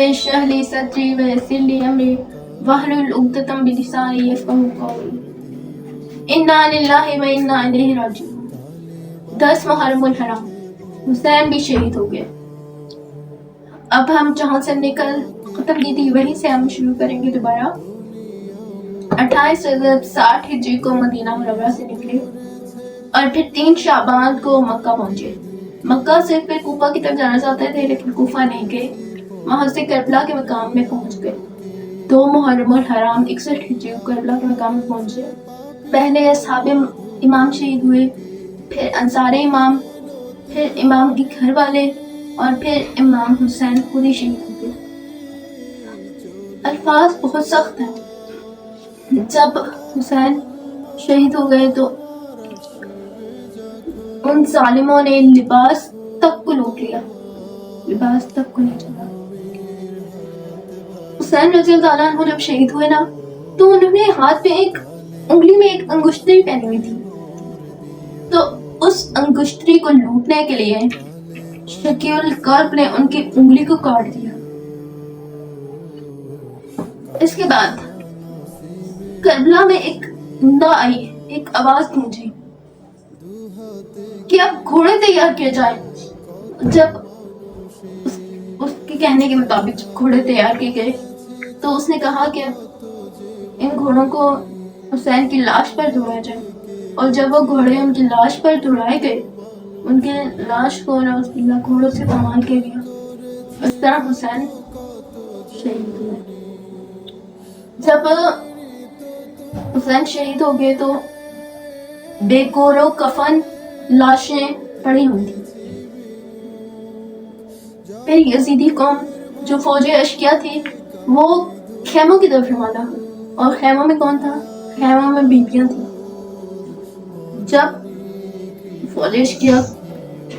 اشرح لی صدری ویسر لی امری واحلل عقدۃ من لسانی یفقہوا قولی انا للہ و انا الیہ راجعون۔ 10 محرم الحرام، حسین بھی شہید ہو گئے۔ اب ہم جہاں سے ختم کی تھی وہیں سے ہم شروع کریں گے دوبارہ۔ 28 رجب 60 ہجری کو مدینہ منورہ سے نکلے اور پھر 3 شعبان کو مکہ پہنچے۔ مکہ سے پھر کوفہ کی طرف جانا چاہتے تھے لیکن کوفہ نہیں گئے، وہاں سے کربلا کے مقام میں پہنچ گئے۔ 2 محرم الحرام 61 ہجری کو کربلا کے مقام میں پہنچے۔ پہلے اصحاب امام شہید ہوئے، پھر انصار امام، پھر امام کے گھر والے اور پھر امام حسین خود ہی شہید ہو گئے۔ الفاظ بہت سخت ہیں۔ جب حسین شہید ہو گئے تو ان ظالموں نے لباس تک کو لوٹ لیا، لباس تک کو نہیں چلا۔ حسین رضی اللہ عنہ جب شہید ہوئے نا تو انہوں نے ہاتھ پہ ایک انگلی میں ایک انگشتری پہنی ہوئی تھی، تو اس انگشتری کو لوٹنے کے لیے شقی القلب نے ان کی انگلی کو کاٹ دیا۔ اس کے بعد کربلا میں ایک ندا آئی، ایک آواز گونجی کہ اب گھوڑے تیار کیے جائیں۔ جب اس کے کہنے کے مطابق گھوڑے تیار کیے گئے تو اس نے کہا کہ ان گھوڑوں کو حسین کی لاش پر دوڑایا جائے، اور جب وہ گھوڑے ان کی لاش پر دوڑائے گئے، ان کے لاش کو گھوڑوں سے کمال کیا گیا۔ اس طرح حسین شہید ہوئے۔ جب حسین شہید ہو گئے تو بے گور و کفن لاشیں پڑی ہوئی تھیں۔ پھر یزیدی قوم جو فوج اشکیا تھی وہ خیموں کی طرف روانہ ہوئی، اور خیموں میں کون تھا؟ خیموں میں بیویاں تھیں۔ جب فوج اشکیا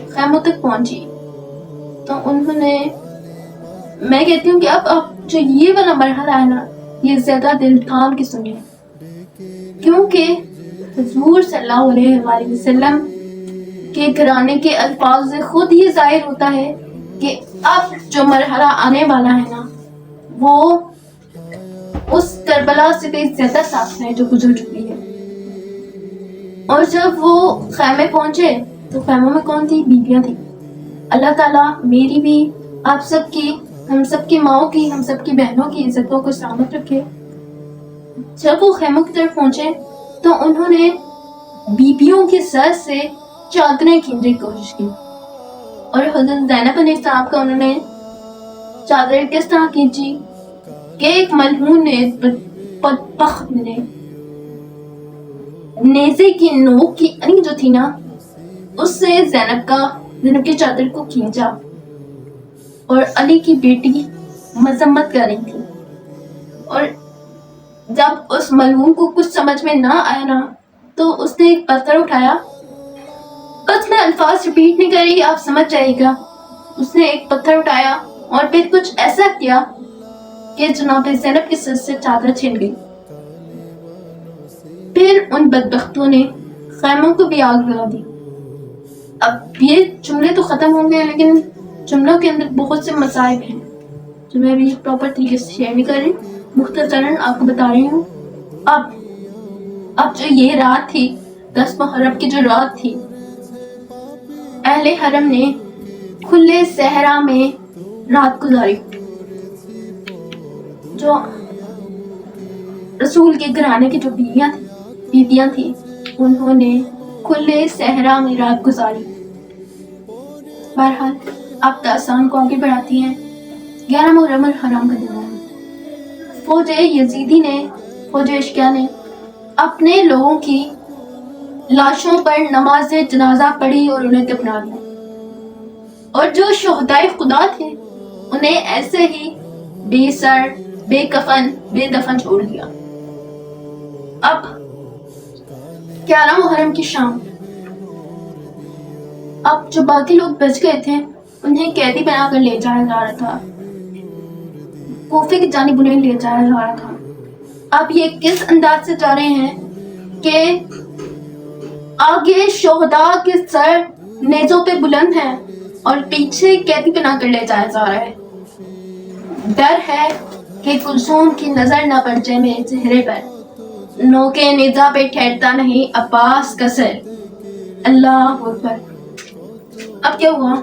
خیموں تک پہنچی تو انہوں نے، میں کہتی ہوں کہ اب جو یہ والا مرحلہ ہے نا یہ زیادہ دل تھام کے سنیں، کیونکہ حضور صلی اللہ علیہ وآلہ وسلم کے گھرانے کے الفاظ سے خود یہ ظاہر ہوتا ہے کہ اب جو مرحلہ آنے والا ہے نا وہ اس کربلا سے بھی زیادہ سخت ہے جو گزر چکی ہے۔ اور جب وہ خیمے پہنچے تو خیموں میں کون تھی؟ بیویاں تھیں۔ اللہ تعالیٰ میری بھی، آپ سب کی، ہم سب کی ماؤں کی، ہم سب کی بہنوں کی عزتوں کو سلامت رکھے۔ جب وہ خیموں کی طرف پہنچے تو انہوں نے بیویوں کے سر سے چادریں کھینچنے کی کوشش کی، اور حضرت زینب علیہ السلام کا انہوں نے چادر کس طرح کھینچی کہ ایک ملعون نے بدبخت نے نیزے کی نوک کی انگلی جو تھی نا اس سے زینب کی چادر کو کھینچا، اور علی کی بیٹی مذمت کر رہی تھی، اور جب اس ملعون کو کچھ سمجھ میں نہ آیا نا تو اس نے ایک پتھر اٹھایا، بس میں الفاظ ریپیٹ نہیں کر رہی، آپ سمجھ جائے گا۔ اس نے ایک پتھر اٹھایا اور پھر کچھ ایسا کیا کہ جناب زینب کے سر سے چادر چھن گئی۔ پھر ان بدبختوں نے خیموں کو بھی آگ لگا دی۔ اب یہ جملے تو ختم ہوں گے لیکن جملوں کے اندر بہت سے مصائب ہیں جو میں ابھی پراپر طریقے سے شیئر نہیں کر رہی، مختصراً آپ کو بتا رہی ہوں۔ اب جو یہ رات تھی 10 محرم کی جو رات تھی، اہل حرم نے کھلے صحرا میں رات گزاری۔ جو رسول کے گھرانے کی جو بیویاں تھیں انہوں نے کھلے صحرا میں رات گزاری۔ بہرحال آپ داستان کو آگے بڑھاتی ہیں۔ 11 محرم الحرام کا دن ہے۔ فوج یزیدی نے، فوج اشکیا نے اپنے لوگوں کی لاشوں پر نماز جنازہ پڑھی اور انہیں دفنا دیا، اور جو شہدائے خدا تھے انہیں ایسے ہی بے سر، بے کفن، بے دفن چھوڑ دیا۔ اب 11 محرم کی شام، اب جو باقی لوگ بچ گئے تھے انہیں قیدی بنا کر لے جایا جا رہا تھا، کوفے کی جانب انہیں لے جایا جا رہا تھا۔ اب یہ کس انداز سے جا رہے ہیں کہ آگے شہداء کے سر نیزوں پہ بلند ہیں اور پیچھے قیدی بنا کر لے جایا جا رہا ہے۔ ڈر ہے کہ کلثوم کی نظر نہ پڑ جائے میرے چہرے پر، نوکے نزا پہ ٹھہرتا نہیں عباس کا سر۔ اللہ اکبر۔ اب کیا ہوا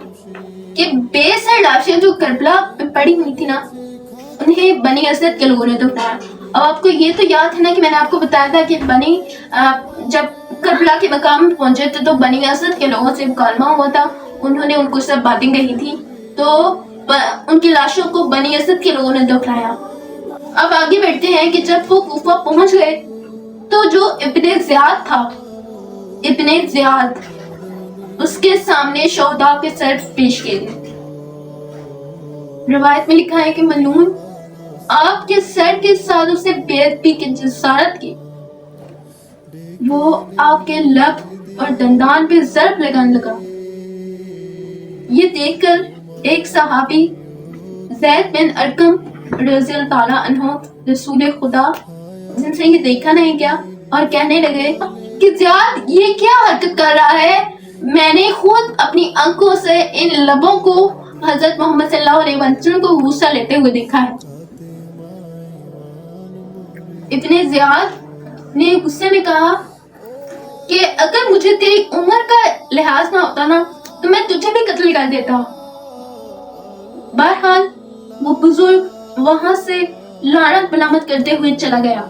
کہ بے سر لاشیں جو کربلا میں پڑی ہوئی تھی نا، انہیں بنی اسد کے لوگوں نے دفنایا۔ اب آپ کو یہ تو یاد ہے نا کہ میں نے آپ کو بتایا تھا کہ جب کربلا کے مقام میں پہنچے تھے تو بنی اسد کے لوگوں سے مکالمہ ہوا تھا، انہوں نے ان کو سب باتیں کہی تھی، تو ان کی لاشوں کو بنی اسد کے لوگوں نے دفنایا۔ اب آگے بڑھتے ہیں کہ جب وہ کوفہ پہنچ گئے تو جو ابن زیاد تھا، ابن زیاد، اس کے سامنے شہداء کے سر پیش کیے گئے۔ روایت میں لکھا ہے کہ ملعون آپ کے سر کے ساتھ اسے بے ادبی کی جسارت کی، وہ آپ کے لب اور دندان پہ ضرب لگانے لگا۔ یہ دیکھ کر ایک صحابی زید بن ارقم رضی اللہ تعالیٰ عنہ رسول خدا جن سے یہ دیکھا نہیں گیا اور کہنے لگے کہ زیاد یہ کیا حرکت کر رہا ہے؟ میں نے خود اپنی آنکھوں سے ان لبوں کو حضرت محمد صلی اللہ علیہ وسلم کو غصہ لیتے ہوئے دیکھا ہے۔ ابن زیاد نے غصے میں کہا کہ اگر مجھے تیری عمر کا لحاظ نہ ہوتا نا تو میں تجھے بھی قتل کر دیتا۔ بہرحال وہ بزرگ وہاں سے لعنت ملامت کرتے ہوئے چلا گیا۔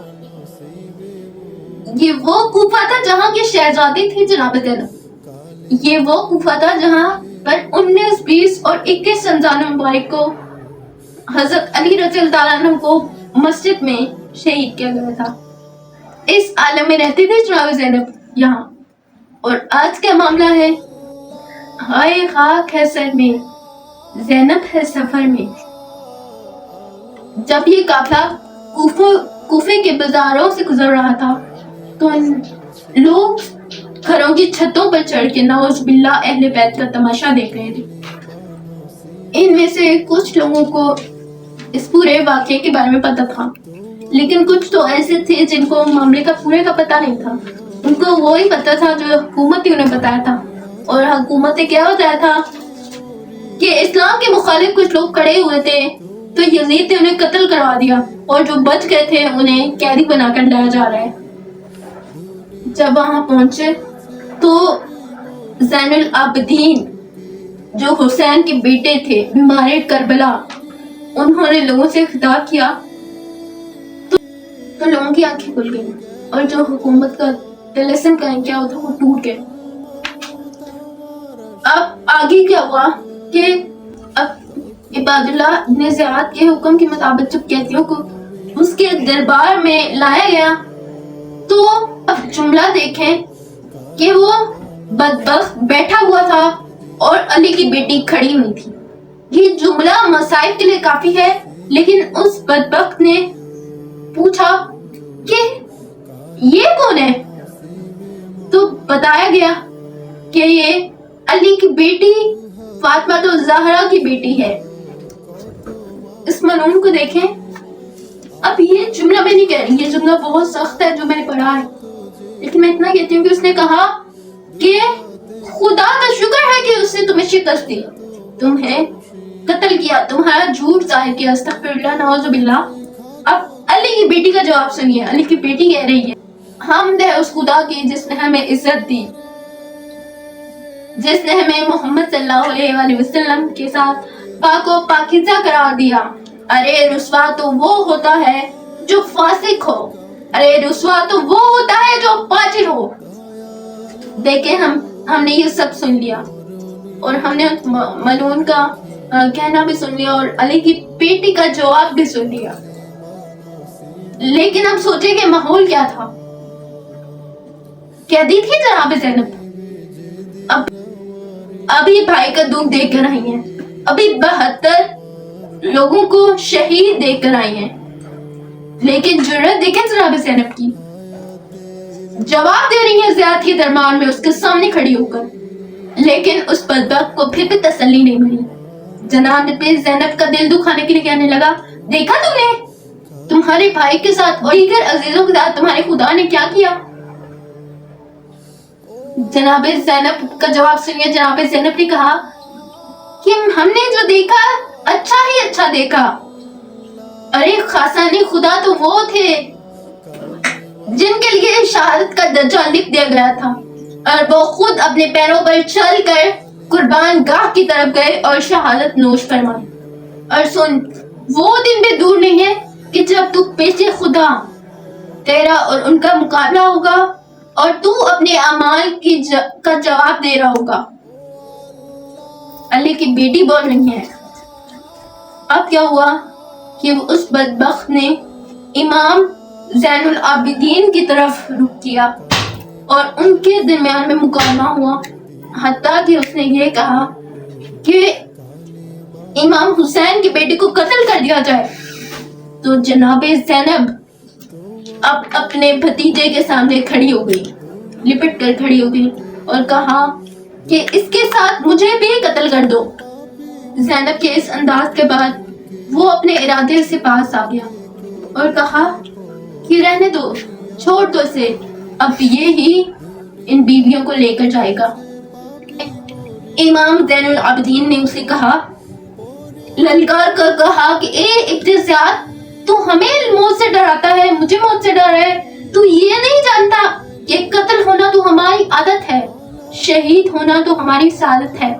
یہ وہ کوفہ تھا جہاں کی شہزادی تھی جناب زینب، یہ وہ کوفہ تھا جہاں پر 19، 20 اور 21 رمضان مبارک کو حضرت علی رضی اللہ تعالیٰ عنہ کو مسجد میں شہید کیا گیا تھا۔ اس عالم میں رہتی تھی جناب زینب یہاں، اور آج کا معاملہ ہے ہائے خاک ہے سر میں، زینب ہے سفر میں۔ جب یہ قافلہ کوفے کے بازاروں سے گزر رہا تھا تو لوگ گھروں کی چھتوں پر چڑھ کے نعوذ باللہ اہل بیت کا تماشا دیکھ رہے تھے۔ ان میں سے کچھ لوگوں کو اس پورے واقعے کے بارے میں پتہ تھا، لیکن کچھ تو ایسے تھے جن کو معاملے کا پورے کا پتہ نہیں تھا۔ ان کو وہی پتہ تھا جو حکومت نے انہیں بتایا تھا، اور حکومت نے کیا بتایا تھا کہ اسلام کے مخالف کچھ لوگ کھڑے ہوئے تھے تو یزید نے انہیں قتل کروا دیا، اور جو بچ گئے تھے انہیں قیدی بنا کر لایا جا رہا ہے۔ جب وہاں پہنچے تو زین العابدین جو حسین کے بیٹے تھے، بیمار کربلا، انہوں نے لوگوں سے خطاب کیا تو لوگوں کی آنکھیں کھل گئی، اور جو حکومت کا طلسم قائم کیا تھا وہ ٹوٹ گئے۔ اب آگے کیا ہوا کہ اب عباد اللہ ابن زیاد کے حکم کے مطابق جب قیدیوں کو اس کے دربار میں لایا گیا تو اب جملہ دیکھیں کہ وہ بدبخت بیٹھا ہوا تھا اور علی کی بیٹی کھڑی ہوئی تھی۔ یہ جملہ مسائل کے لیے کافی ہے، لیکن اس بدبخت نے پوچھا کہ یہ کون ہے؟ تو بتایا گیا کہ یہ علی کی بیٹی فاطمہ الزہرا کی بیٹی ہے۔ اس ملعون کو دیکھیں۔ اب یہ جملہ میں نہیں کہہ رہی، یہ جملہ بہت سخت ہے جو میں نے پڑھا ہے، لیکن میں اتنا کہتی ہوں کہ اس نے کہا کہ خدا کا شکر ہے کہ اس نے تمہیں شکست دی، تمہیں قتل کیا، تمہارا جھوٹ ظاہر کیا، استغفر اللہ نعوذ باللہ۔ اب علی کی بیٹی کا جواب سنیے۔ علی کی بیٹی کہہ رہی ہے حمد ہے اس خدا کی جس نے ہمیں عزت دی، جس نے ہمیں محمد صلی اللہ علیہ وآلہ وسلم کے ساتھ پاک و پاکیزہ قرار دیا۔ ارے رسوا تو وہ ہوتا ہے جو فاسق ہو، ارے رسوا تو وہ ہوتا ہے جو فاجر ہو۔ دیکھیں ہم نے یہ سب سن لیا، اور ہم نے ملعون کا کہنا بھی سن لیا اور علی کی بیٹی کا جواب بھی سن لیا، لیکن اب سوچیں کہ ماحول کیا تھا۔ قیدی تھی جناب زینب، ابھی بھائی کا دکھ دیکھ کر آئی ہیں، ابھی 72 لوگوں کو شہید دیکھ کر آئی ہیں، لیکن جرأت دیکھیں جناب زینب کی، جواب دے رہی ہیں زیاد کے دربار میں اس کے سامنے کھڑی ہو کر، لیکن اس بدبخت کو پھر بھی تسلی نہیں ملی۔ جناب زینب کا دل دکھانے کے لیے کہنے لگا، دیکھا تم نے تمہارے بھائی کے ساتھ اور دیگر عزیزوں کے ساتھ تمہارے خدا نے کیا کیا؟ جناب زینب کا جواب سنیے۔ جناب زینب نے کہا کہ ہم نے جو دیکھا اچھا ہی اچھا دیکھا، ارے خاصانی خدا تو وہ تھے جن کے لیے شہادت کا درجہ لکھ دیا گیا تھا، اور وہ خود اپنے پیروں پر چل کر قربان گاہ کی طرف گئے اور شہادت نوش فرمائی۔ اور سن، وہ دن بھی دور نہیں ہے کہ جب تو پیش خدا تیرا اور ان کا مقابلہ ہوگا اور تو اپنے اعمال کا جواب دے رہا ہوگا۔ علی کی بیٹی بول رہی ہے۔ اب کیا ہوا کہ اس بدبخت نے امام زین العابدین کی طرف رخ کیا اور ان کے درمیان میں مکالمہ ہوا، حتیٰ کہ اس نے یہ کہا کہ امام حسین کی بیٹی کو قتل کر دیا جائے۔ تو جناب زینب اب اپنے بھتیجے کے سامنے کھڑی ہو گئی، لپٹ کر کھڑی ہو گئی اور کہا کہ اس کے ساتھ مجھے بھی قتل کر دو۔ زینب کے اس انداز کے بعد وہ اپنے ارادے سے پاس آ گیا اور کہا کہ رہنے دو، چھوڑ دو اسے، اب یہ ہی ان بیویوں کو لے کر جائے گا۔ امام زین العابدین نے اسے کہا، للکار کر کہا کہ اے ابتزاد، تو ہمیں موت سے ڈراتا ہے، مجھے موت سے ڈر ہے؟ تو یہ نہیں جانتا کہ قتل ہونا تو ہماری عادت ہے، شہید ہونا تو ہماری سعادت ہے۔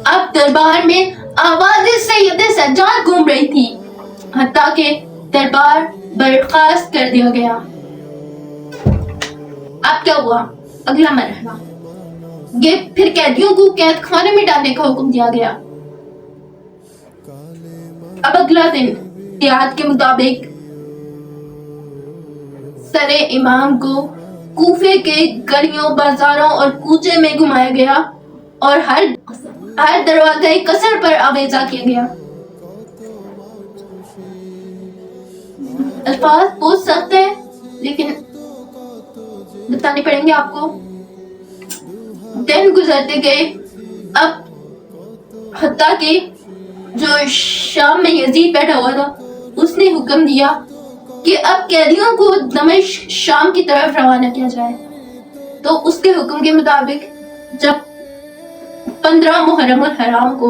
اب دربار میں آواز سید سجاد گھوم رہی تھی، حتیٰ کہ دربار برخاست کر دیا گیا۔ اب کیا ہوا؟ اگلا مرحلہ یہ پھر قیدیوں کو قید خانے میں ڈالنے کا حکم دیا گیا۔ اب اگلا دن یاد کے مطابق سر امام کو کوفے کے گلیوں، بازاروں اور کوچے میں گھمایا گیا اور ہر دروازہ قصر پر آویزہ کیا گیا۔ الفاظ بہت سخت ہیں لیکن بتانے پڑیں گے آپ کو۔ دن گزرتے گئے، اب حتیٰ کہ جو شام میں یزید بیٹھا ہوا تھا اس نے حکم دیا کہ اب قیدیوں کو دمشق شام کی طرف روانہ کیا جائے۔ تو اس کے حکم کے مطابق جب 15 محرم الحرام کو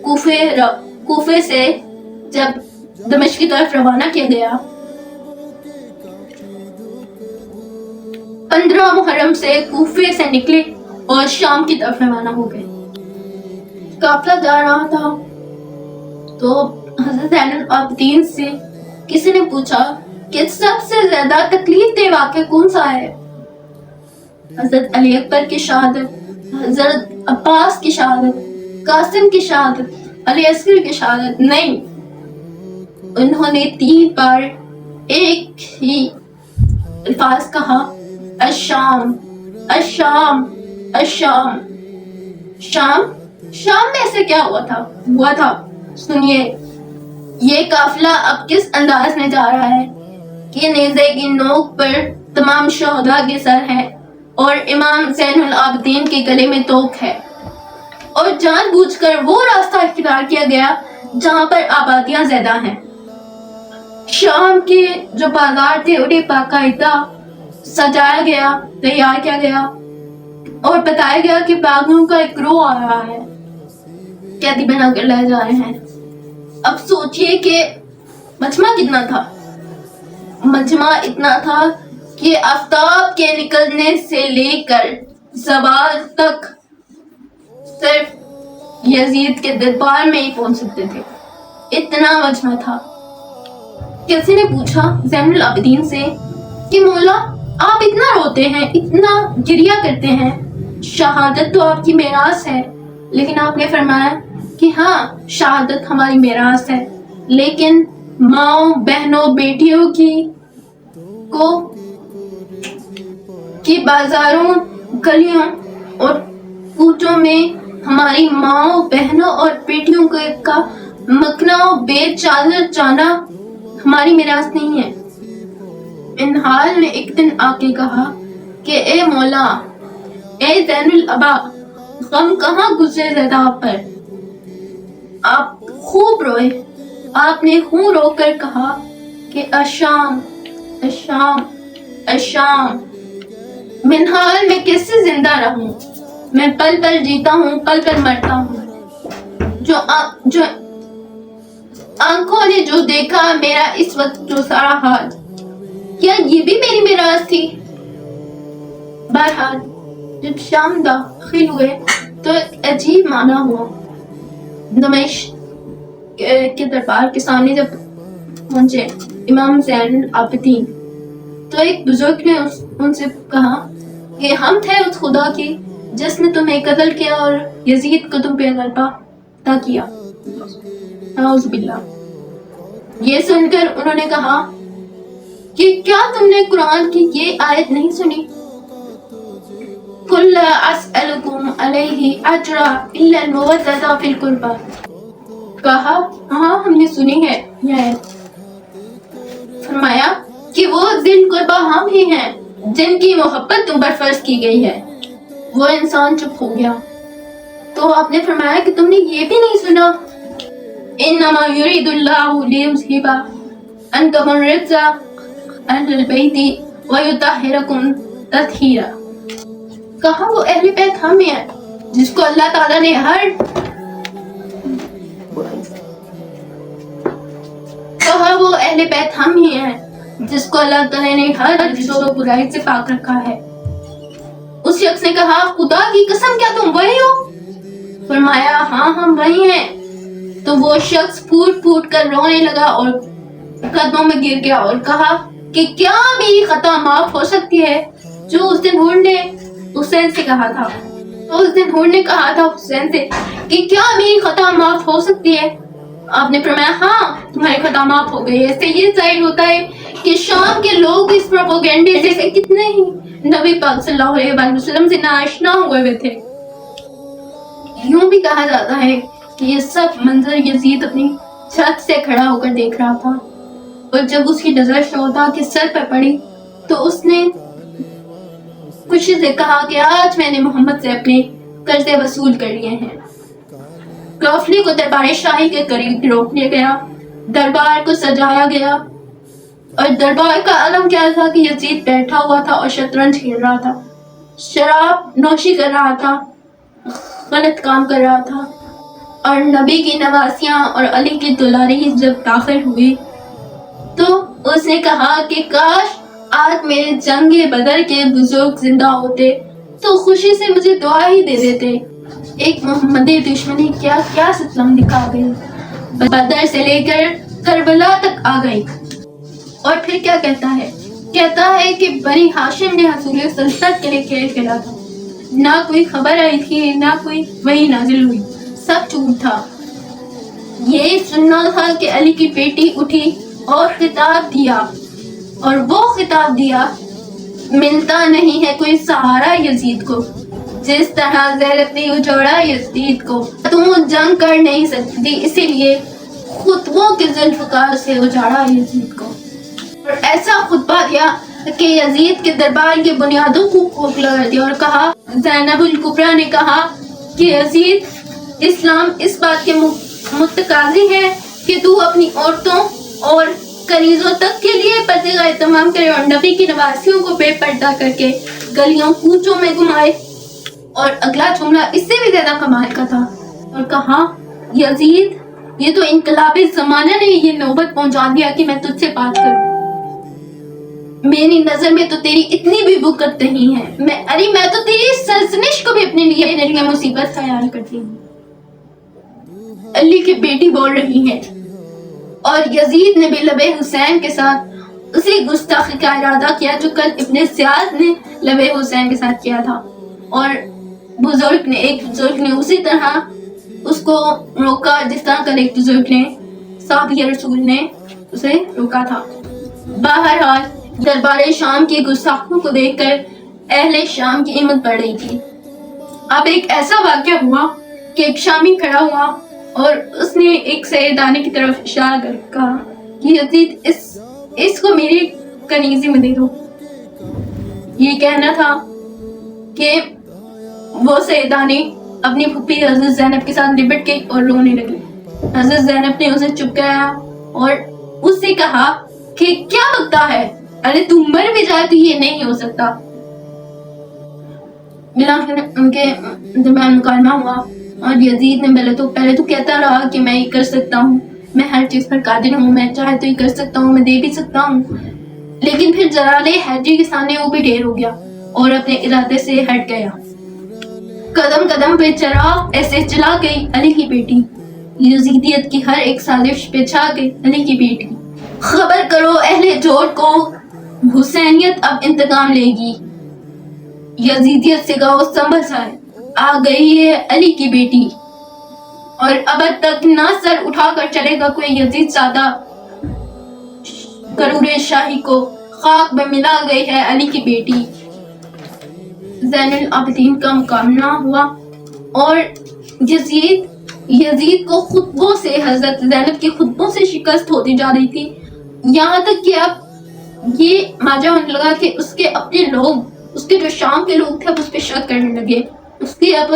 کوفے سے جب دمشق کی طرف روانہ کیا گیا، 15 محرم سے کوفے سے نکلے اور شام کی طرف روانہ ہو گئے۔ قافلہ جا رہا تھا تو حضرت زین العابدین سے کسی نے پوچھا کہ سب سے زیادہ تکلیف دہ واقعہ کون سا ہے؟ حضرت علی اکبر کی شہادت، حضرت عباس کی شہادت، قاسم کی شہادت، علی اصغر کی شہادت؟ نہیں، انہوں نے 3 بار ایک ہی الفاظ کہا، الشام، الشام، الشام۔ شام میں سے کیا ہوا تھا؟ سنیے، یہ قافلہ اب کس انداز میں جا رہا ہے کہ نیزے کی نوک پر تمام شہداء کے سر ہیں اور امام زین العابدین کے گلے میں توک ہے، اور جان بوجھ کر وہ راستہ اختیار کیا گیا جہاں پر آبادیاں زیادہ ہیں۔ شام کے جو بازار تھے انہیں باقاعدہ سجایا گیا، تیار کیا گیا اور بتایا گیا کہ باغیوں کا ایک گروہ آ رہا ہے، قیدی بنا کر لائے جا رہے ہیں۔ اب سوچئے کہ مجمع کتنا تھا؟ مجمع اتنا تھا کہ آفتاب کے نکلنے سے لے کر زوال تک صرف یزید کے دربار میں ہی پہنچ سکتے تھے، اتنا مجمع تھا۔ کسی نے پوچھا زین العابدین سے کہ مولا، آپ اتنا روتے ہیں، اتنا گریہ کرتے ہیں، شہادت تو آپ کی میراث ہے، لیکن آپ نے فرمایا کہ ہاں شہادت ہماری میراث ہے، لیکن ماؤں، بہنوں، بیٹیوں کی بازاروں، گلیوں اور کوچوں میں ہماری ماؤں، بہنوں اور بیٹیوں کا مکنا و بے چادر جانا ہماری میراث نہیں ہے۔ انحال نے ایک دن آ کے کہا کہ اے مولا، اے زین العبا، غم کہاں گزرے زیادہ آپ پر؟ آپ خوب روئے۔ آپ نے خون رو کر کہا کہ الشام، الشام، الشام۔ منحال میں کیسے زندہ رہوں؟ میں پل پل جیتا ہوں، پل پل مرتا ہوں۔ آنکھوں نے جو دیکھا میرا اس وقت جو سارا حال، کیا یہ بھی میری میراث تھی؟ بہرحال جب شام داخل ہوئے تو ایک عجیب معنی ہوا۔ دمشق کے دربار کے سامنے جب پہنچے امام زین العابدین تو ایک بزرگ نے ان سے کہا کہ ہم تھے اس خدا کی جس نے تمہیں قتل کیا اور یزید کو تم پہ غلبہ عطا کیا۔ اعوذ باللہ۔ یہ سن کر انہوں نے کہا کہ کیا تم نے قرآن کی یہ آیت نہیں سنی؟ قُلْ لَا أَسْأَلُكُمْ عَلَيْهِ أَجْرًا إِلَّا الْمَوَدَّةَ فِي الْقُرْبَى۔ کہا ہاں ہم نے سنی ہے یہ آیت۔ فرمایا کہ وہ ذی القربیٰ ہم ہی ہیں جن کی محبت تم پر فرض کی گئی ہے۔ وہ انسان چپ ہو گیا تو آپ نے فرمایا کہ تم نے یہ بھی نہیں سنا؟ انما یرید اللہ لیذھب عنکم الرجس اہل البیت ویطہرکم تطہیرا۔ کہا وہ اہل بیت ہم ہیں جس کو اللہ تعالیٰ نے ہر چیز و برائی سے پاک رکھا ہے۔ اس شخص نے کہا خدا کی قسم کیا تم وہی ہو؟ فرمایا ہاں ہم وہی ہیں۔ تو وہ شخص پھوٹ پھوٹ کر رونے لگا اور قدموں میں گر گیا اور کہا کہ کیا میری خطا معاف ہو سکتی ہے جو اس دن حور نے حسین سے کہا تھا۔ حسین سے کہ کیا میری خطا معاف ہو سکتی ہے؟ آپ نے فرمایا ہاں تمہاری خطا معاف ہو گئی ہے۔ اس سے یہ ظاہر ہوتا ہے کہ شام کے لوگ اس پروپیگنڈے سے کتنے ہی نبی پاک صلی اللہ علیہ وسلم سے ناآشنا ہوئے ہوئے تھے۔ یوں بھی کہا جاتا ہے کہ یہ سب منظر یزید اپنی چھت سے کھڑا ہو کر دیکھ رہا تھا اور جب اس کی نظر شہداء کے سر پر پڑی تو اس نے خوشی سے کہا کہ آج میں نے محمد سے اپنے قرضے وصول کر لیے ہیں۔ قافلے کو دربار شاہی کے قریب روک لیا گیا، دربار کو سجایا گیا اور دربار کا علم کیا تھا کہ یزید بیٹھا ہوا تھا اور شطرنج کھیل رہا تھا، شراب نوشی کر رہا تھا، غلط کام کر رہا تھا۔ اور نبی کی نواسیاں اور علی کی دلاری جب داخل ہوئی تو اس نے کہا کہ کاش آج میرے جنگ بدر کے بزرگ زندہ ہوتے تو خوشی سے مجھے دعا ہی دے دیتے۔ ایک محمدی دشمنی کیا کیا ستم دکھا گئی، بدر سے لے کر کربلا تک آ گئی۔ اور پھر کیا کہتا ہے کہ بنی ہاشم نے حصول سلطنت کے لیے کھیل کھیلا تھا، نہ کوئی خبر آئی تھی نہ کوئی وحی نازل ہوئی، سب جھوٹ تھا۔ یہ سننا تھا کہ علی کی بیٹی اٹھی اور خطاب دیا، اور وہ خطاب دیا ملتا نہیں ہے کوئی سہارا یزید کو، جس طرح زینب نے اجوڑا یزید کو، تم جنگ کر نہیں سکتی اسی لیے خطبوں کے ذوالفقار سے اجاڑا یزید کو۔ اور ایسا خطبہ دیا کہ یزید کے دربار کی بنیادوں کو کھوکھلا کر دیا اور کہا، زینب الکبریٰ نے کہا کہ یزید اسلام اس بات کے متقاضی ہے کہ تو اپنی عورتوں اور کنیزوں تک کے لیے پردے کا اہتمام کرے اور نبی کی نواسیوں کو بے پردہ کر کے گلیوں کوچوں میں گھمائے۔ اور اگلا جملہ اس سے بھی زیادہ کمال کا تھا اور کہا یزید یہ تو انقلابی زمانہ نے یہ نوبت پہنچا دیا کہ میں تجھ سے بات کروں، میری نظر میں تو تیری اتنی بھی بکت نہیں ہے، میں تو تیری سرزنش کو بھی اپنے لیے مصیبت خیال کرتی ہوں۔ علی کی بیٹی بول رہی ہے اور یزید نے بھی لب حسین کے ساتھ اسی گستاخی کا ارادہ کیا جو کل ابن زیاد نے لب حسین کے ساتھ کیا تھا، اور ایک بزرگ نے اسی طرح اس کو روکا جس طرح کل ایک بزرگ نے صحابی رسول نے اسے روکا تھا۔ بہرحال دربار شام کی گستاخوں کو دیکھ کر اہل شام کی ہمت بڑھ رہی تھی۔ اب ایک ایسا واقعہ ہوا کہ ایک شامی کھڑا ہوا اور اس نے ایک سیدانے کی طرف اشارہ کر کہا کہ یزید اس کو میری کنیزی میں دے دو۔ یہ کہنا تھا کہ وہ سیدانی اپنی پھوپھی حضرت زینب کے ساتھ لپٹ گئی اور رونے لگی۔ حضرت زینب نے اسے چپ کرایا اور اس سے کہا کہ کیا بکتا ہے، ارے تم مر بھی جائے تو یہ نہیں ہو سکتا۔ بلاخر ان کے درمیان مکالمہ ہوا اور یزید نے پہلے تو کہتا رہا کہ میں یہ کر سکتا ہوں، میں ہر چیز پر قادر ہوں، میں چاہے تو یہ کر سکتا ہوں، میں دے بھی سکتا ہوں. لیکن پھر جلال حیدری کے سامنے وہ بھی ڈھیر ہو گیا اور اپنے ارادے سے ہٹ گیا. قدم قدم پہ چراغ ایسے چلا گئی علی کی بیٹی. یزیدیت کی ہر ایک سازش پہ چھا گئی علی کی بیٹی. خبر کرو اہل جوڑ کو، حسینیت اب انتقام لے گی. یزیدیت سے کہو سنبھل جائے، آ گئی ہے علی کی بیٹی. اور اب تک نہ سر اٹھا کر چلے گا کوئی یزید زادہ. کرور شاہی کو خاک میں ملا گئی ہے علی کی بیٹی. زین العابدین کا مقابلہ ہوا اور یزید کو خطبوں سے، حضرت زینب کے خطبوں سے شکست ہوتی جا رہی تھی. یہاں تک کہ اب یہ ماجہ ہونے لگا کہ اس کے اپنے لوگ، اس کے جو شام کے لوگ تھے، اب اس پہ شک کرنے لگے. اس کے اب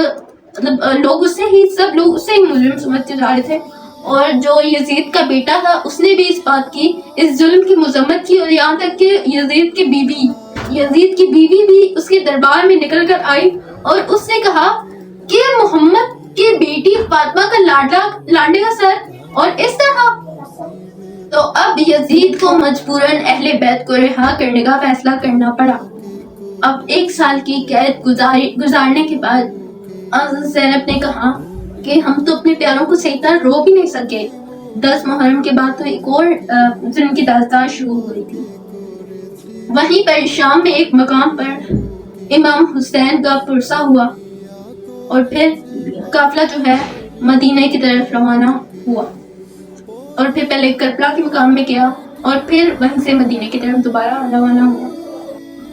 لوگ اسے ہی، سب لوگ اسے ہی مجرم سمجھتے جا رہے تھے. اور جو یزید کا بیٹا تھا اس نے بھی اس بات کی، اس ظلم کی مذمت کی. اور یہاں تک کہ یزید کی بیوی بھی اس کے دربار میں نکل کر آئی اور اس نے کہا کہ محمد کی بیٹی فاطمہ کا لانڈے کا سر، اور اس طرح. تو اب یزید کو مجبوراً اہل بیت کو رہا کرنے کا فیصلہ کرنا پڑا. اب 1 سال کی قید گزارنے کے بعد حضرت زینب نے کہا کہ ہم تو اپنے پیاروں کو صحیح طرح رو بھی نہیں سکے. 10 محرم کے بعد تو ایک اور ظلم کی داستان شروع ہو گئی تھی. وہیں پر شام میں ایک مقام پر امام حسین کا پرسہ ہوا اور پھر قافلہ جو ہے مدینہ کی طرف روانہ ہوا، اور پھر پہلے کربلا کے مقام میں گیا اور پھر وہیں سے مدینہ کی طرف دوبارہ روانہ ہوا.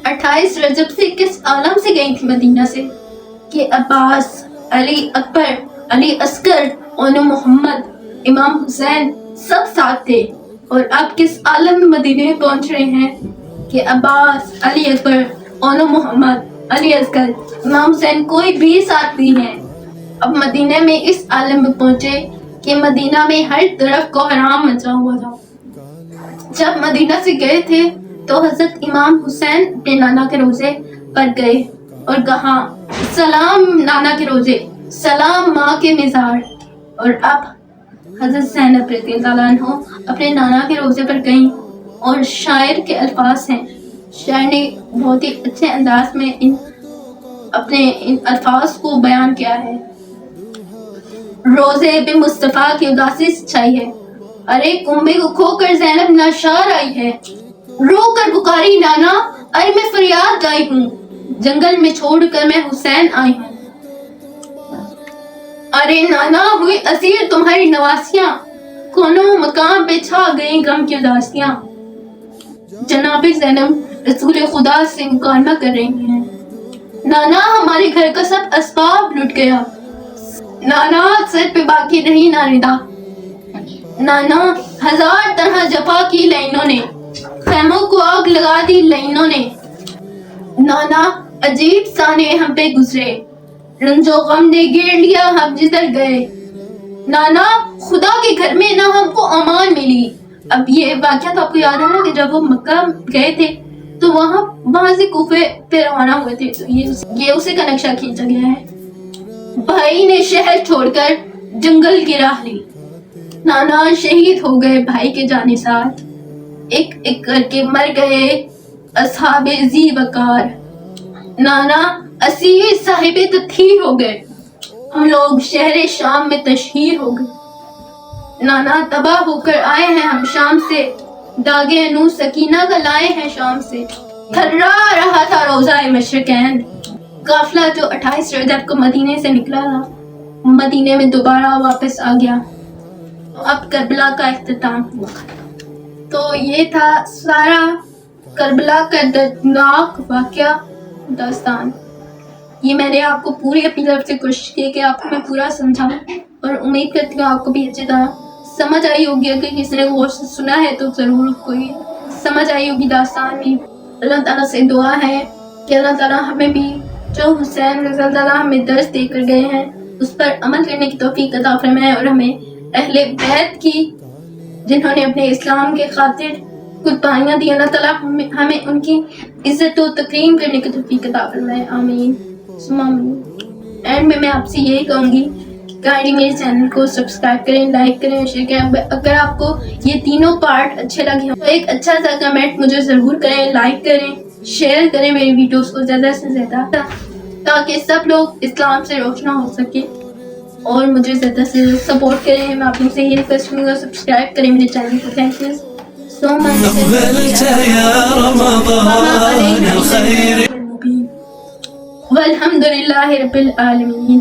28 رجب سے کس عالم سے گئی تھی مدینہ سے کہ عباس، علی اکبر، علی اصغر، اونو محمد، امام حسین سب ساتھ تھے. اور اب کس عالم میں مدینہ میں پہنچ رہے ہیں کہ عباس، علی اکبر، اونو محمد، علی اصغر، امام حسین کوئی بھی ساتھ نہیں ہے. اب مدینہ میں اس عالم میں پہنچے کہ مدینہ میں ہر طرف کوہرام مچا ہوا تھا. جب مدینہ سے گئے تھے تو حضرت امام حسین اپنے نانا کے روزے پر گئے اور کہا سلام نانا کے روزے، سلام ماں کے مزار. اور اب حضرت زینب رضی اللہ عنہ اپنے نانا کے روزے پر گئیں اور شاعر کے الفاظ ہیں. شاعر نے بہت ہی اچھے انداز میں اپنے ان الفاظ کو بیان کیا ہے. روزے بے مصطفیٰ کی اداسی سے چھائی ہے، ارے کنبے کو کھو کر زینب ناشار آئی ہے. رو کر پکاری نانا، ارے میں فریاد لائی ہوں، جنگل میں چھوڑ کر میں حسین آئی ہوں. ارے نانا ہوئی اسیر تمہاری نواسیاں، کونوں مقام پہ چھا گئیں غم کی اداسیاں. جناب زینب رسول خدا سے مکالمہ کر رہی ہیں. نانا ہمارے گھر کا سب اسباب لٹ گیا، نانا سر پہ باقی رہی نہ ندا. نانا 1000 طرح جفا کی لائنوں نے، خیموں کو آگ لگا دی لائنوں نے. نانا عجیب سانے ہم پہ گزرے، رنج و غم نے گھیر لیا ہم جدھر گئے. نانا خدا کے گھر میں نہ ہم کو امان ملی. اب یہ واقعہ تو آپ کو یاد ہے نا کہ جب وہ مکہ گئے تھے تو وہاں سے کوفے پہ روانہ ہوئے تھے، تو یہ اسی کا نقشہ کھینچا گیا ہے. بھائی نے شہر چھوڑ کر جنگل کی راہ لی، نانا شہید ہو گئے بھائی کے جانے ساتھ، ایک ایک کر کے مر گئے اصحاب ذی وقار. نانا اسیر صاحب تطہیر ہو گئے، ہم لوگ شہر شام میں تشہیر ہو گئے. نانا تباہ ہو کر آئے ہیں ہم شام سے، داغے نور سکینہ کا لائے ہیں شام سے. تھرا رہا تھا روزہ مشرقین. قافلہ جو 28 رجب کو مدینے سے نکلا تھا مدینے میں دوبارہ واپس آ گیا. اب کربلا کا اختتام ہوا. تو یہ تھا سارا کربلا کا دردناک واقعہ داستان. یہ میں نے آپ کو پوری اپنی طرف سے کوشش کی کہ آپ کو میں پورا سمجھاؤں، اور امید کرتی ہوں آپ کو بھی اچھی طرح سمجھ آئی ہوگی. اگر کسی نے غور سے سنا ہے تو ضرور کوئی سمجھ آئی ہوگی داستان بھی. اللہ تعالیٰ سے دعا ہے کہ اللہ تعالیٰ ہمیں بھی جو حسین رضی اللہ عنہ ہمیں درس دے کر گئے ہیں اس پر عمل کرنے کی توفیق عطا فرمائے، اور ہمیں اہل بیت کی جنہوں نے اپنے اسلام کے خاطر قربانیاں دی، اللہ تعالیٰ ہمیں ان کی عزت و تکریم کرنے کی توفیق عطا فرمائے. آمین ثم آمین. اینڈ میں آپ سے یہی کہوں گی کائنڈلی میرے چینل کو سبسکرائب کریں, لائک کریں اور شیئر کریں. اگر آپ کو یہ تینوں پارٹ اچھے لگے ہوں تو ایک اچھا سا کمنٹ مجھے ضرور کریں, لائک کریں, شیئر کریں میری ویڈیوز کو زیادہ سے زیادہ, تاکہ سب لوگ اسلام سے روشنا ہو سکے, اور مجھے زیادہ سے سپورٹ کریں. میں آپ لوگ سے یہ ریکویسٹ کروں گا, سبسکرائب کریں میرے چینل کو. تھینک یو سو مچ. والحمد للہ رب العالمین.